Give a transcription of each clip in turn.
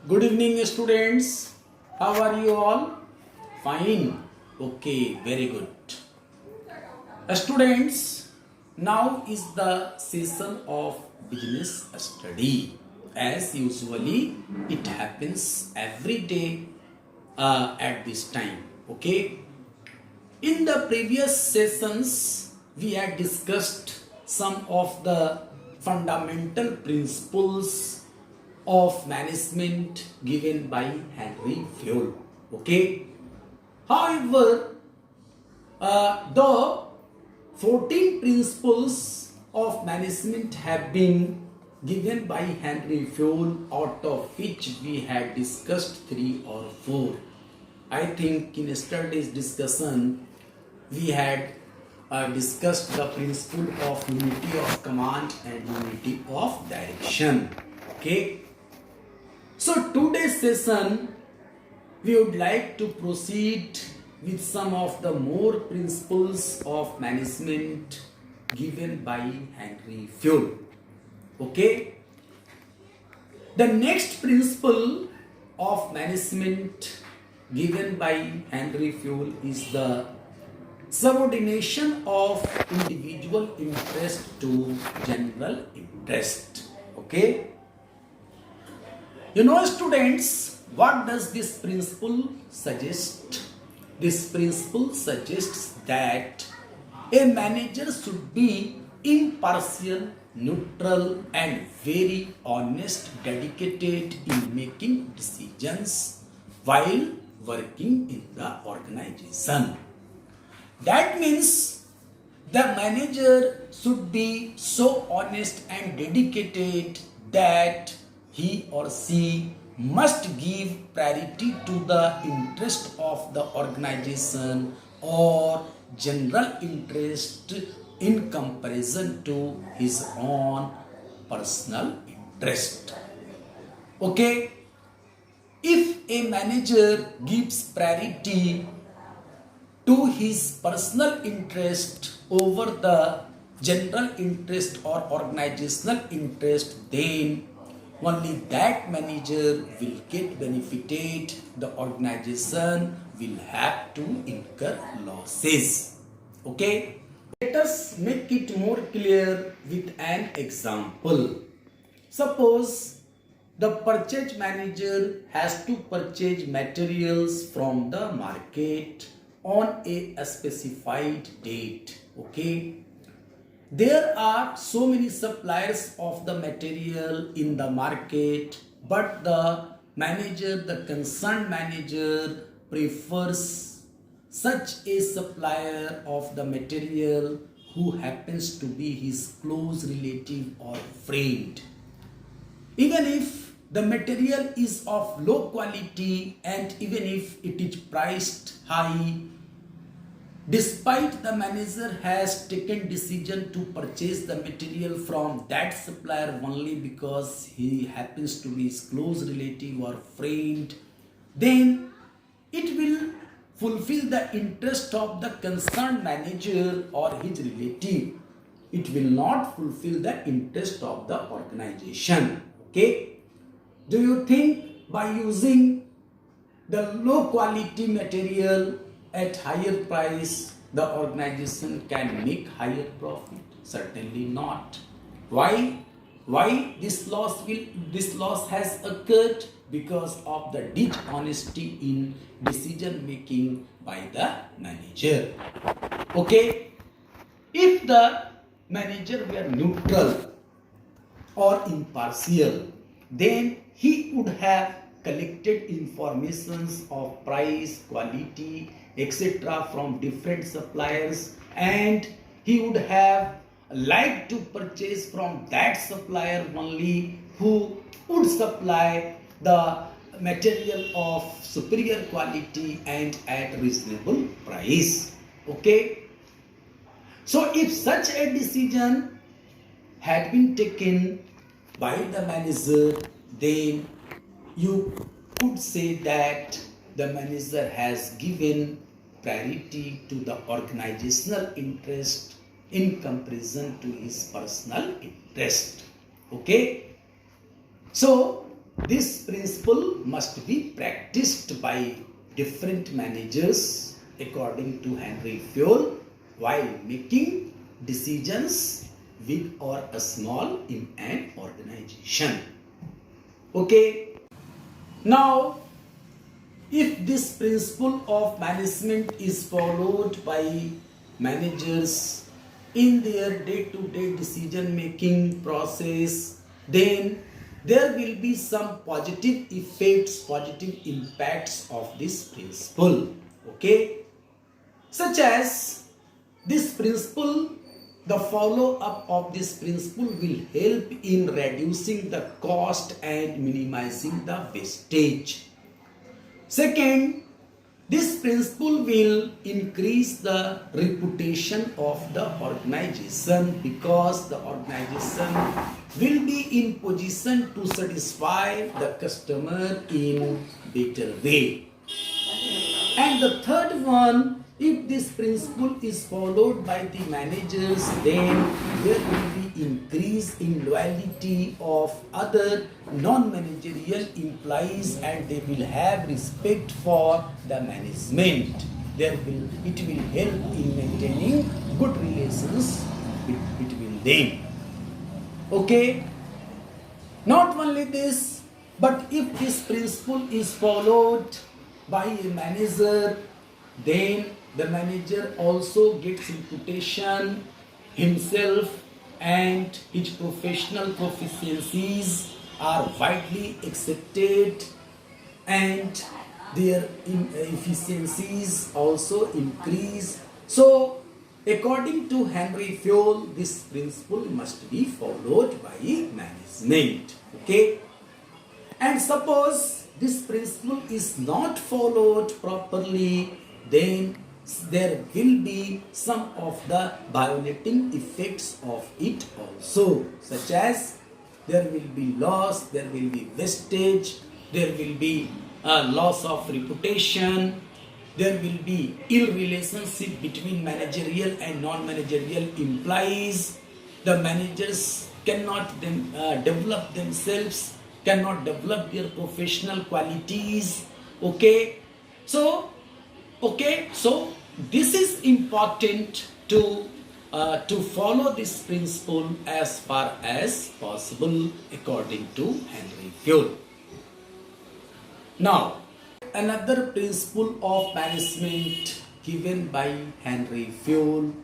Good evening, students. How are you all? Fine. Okay, very good. Students, now is the session of business study. As usually, it happens every day at this time. Okay. In the previous sessions, we had discussed some of the fundamental principles of management given by Henry Fayol. Okay. However, the 14 principles of management have been given by Henry Fayol, out of which we had discussed 3 or 4. I think in yesterday's discussion we had discussed the principle of unity of command and unity of direction. Okay. So today's session we would like to proceed with some of the more principles of management given by Henry Fayol. Okay. The next principle of management given by Henry Fayol is the subordination of individual interest to general interest. Okay. You know, students, what does this principle suggest? This principle suggests that a manager should be impartial, neutral, and very honest, dedicated in making decisions while working in the organization. That means the manager should be so honest and dedicated that he or she must give priority to the interest of the organization or general interest in comparison to his own personal interest. Okay, if a manager gives priority to his personal interest over the general interest or organizational interest, then only that manager will get benefited. The organization will have to incur losses. Okay. Let us make it more clear with an example. Suppose the purchase manager has to purchase materials from the market on a specified date. Okay. There are so many suppliers of the material in the market, but the concerned manager prefers such a supplier of the material who happens to be his close relative or friend. Even if the material is of low quality and even if it is priced high, despite the manager has taken decision to purchase the material from that supplier only because he happens to be his close relative or friend, then it will fulfill the interest of the concerned manager or his relative. It will not fulfill the interest of the organization. Okay. Do you think by using the low quality material at higher price, the organization can make higher profit? Certainly not. Why? Why this loss has occurred? Because of the dishonesty in decision making by the manager. Okay. If the manager were neutral or impartial, then he would have collected informations of price, quality, etc. from different suppliers, and he would have liked to purchase from that supplier only who would supply the material of superior quality and at reasonable price. Okay. So if such a decision had been taken by the manager, then you could say that the manager has given priority to the organizational interest in comparison to his personal interest. Okay. So This principle must be practiced by different managers according to Henry Fayol while making decisions big or small in an organization. Okay. Now, if this principle of management is followed by managers in their day-to-day decision-making process, then there will be some positive effects, positive impacts of this principle. Okay, such as this principle, the follow-up of this principle will help in reducing the cost and minimizing the wastage. Second, this principle will increase the reputation of the organization because the organization will be in position to satisfy the customer in better way. And the third one, if this principle is followed by the managers, then there will be increase in loyalty of other non-managerial employees and they will have respect for the management. It will help in maintaining good relations between them. Okay? Not only this, but if this principle is followed by a manager, then the manager also gets reputation himself and his professional proficiencies are widely accepted and their efficiencies also increase. So, according to Henry Fayol, this principle must be followed by management. Okay? And suppose this principle is not followed properly, then there will be some of the violating effects of it also, such as there will be loss, there will be wastage, there will be loss of reputation, there will be ill relationship between managerial and non-managerial employees. The managers cannot develop themselves, cannot develop their professional qualities. Okay, so this is important to follow this principle as far as possible according to Henry Fayol. Now, another principle of management given by Henry Fayol,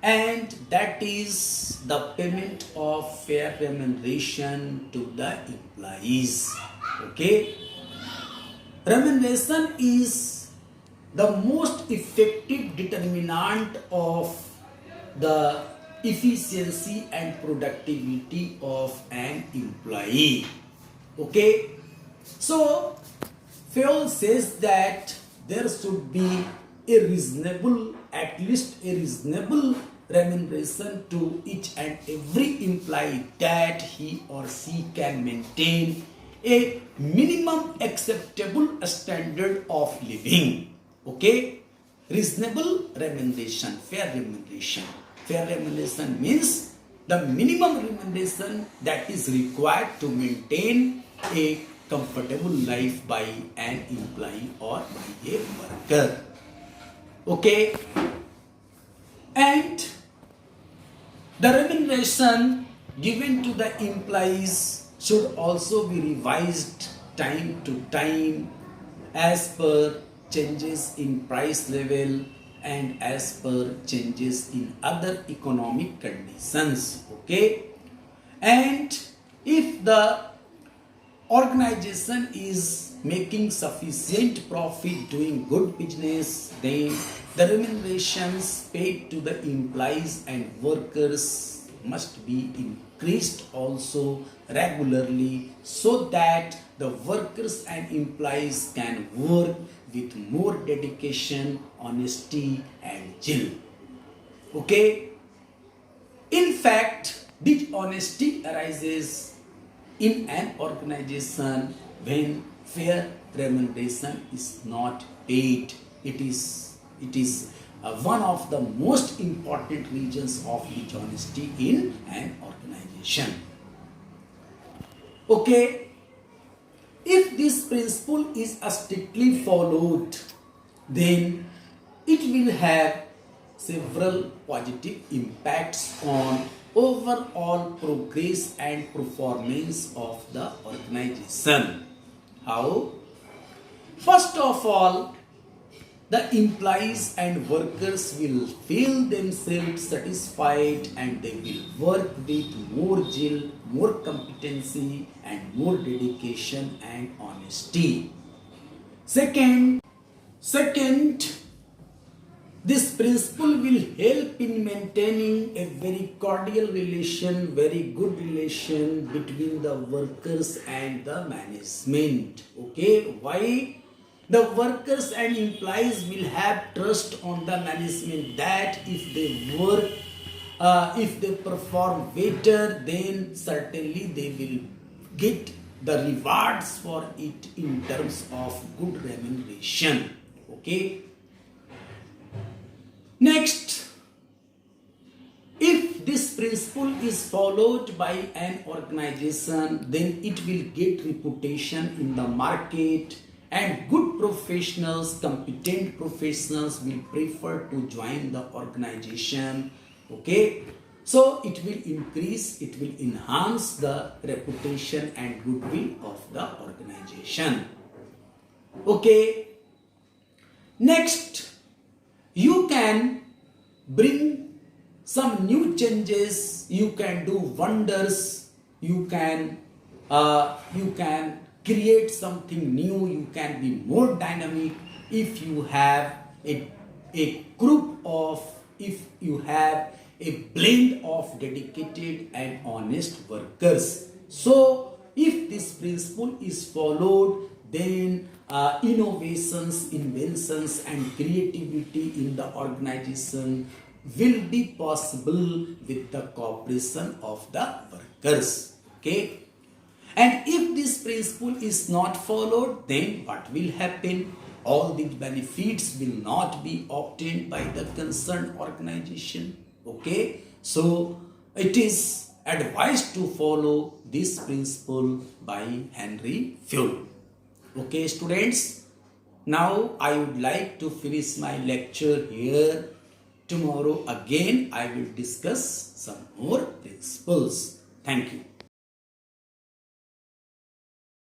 and that is the payment of fair remuneration to the employees. Okay, remuneration is the most effective determinant of the efficiency and productivity of an employee. Okay, so Fayol says that there should be a reasonable, at least a reasonable remuneration to each and every employee that he or she can maintain a minimum acceptable standard of living. Okay, reasonable remuneration, fair remuneration. Fair remuneration means the minimum remuneration that is required to maintain a comfortable life by an employee or by a worker. Okay, and the remuneration given to the employees should also be revised time to time as per changes in price level and as per changes in other economic conditions. Okay, and if the organization is making sufficient profit, doing good business, then the remunerations paid to the employees and workers must be increased also regularly so that the workers and employees can work with more dedication, honesty and zeal. Okay, in fact, dishonesty arises in an organization when fair remuneration is not paid. It is one of the most important reasons of dishonesty in an organization. Okay, If this principle is strictly followed, then it will have several positive impacts on overall progress and performance of the organization. How? First of all, the employees and workers will feel themselves satisfied and they will work with more zeal, more competency, and more dedication and honesty. Second, this principle will help in maintaining a very cordial relation, very good relation between the workers and the management. Okay, why? The workers and employees will have trust on the management that if they work, if they perform better, then certainly they will get the rewards for it in terms of good remuneration. Okay. Next, if this principle is followed by an organization, then it will get reputation in the market and good professionals, competent professionals will prefer to join the organization. Okay, so it will increase, it will enhance the reputation and goodwill of the organization. Okay, next, you can bring some new changes, you can do wonders, you can create something new, you can be more dynamic if you have a group of, if you have a blend of dedicated and honest workers. So if this principle is followed, then innovations, inventions and creativity in the organization will be possible with the cooperation of the workers. Okay, and if this principle is not followed, then what will happen? All the benefits will not be obtained by the concerned organization. Okay, so it is advised to follow this principle by Henry Fayol. Okay, students, now I would like to finish my lecture here. Tomorrow again I will discuss some more principles. Thank you.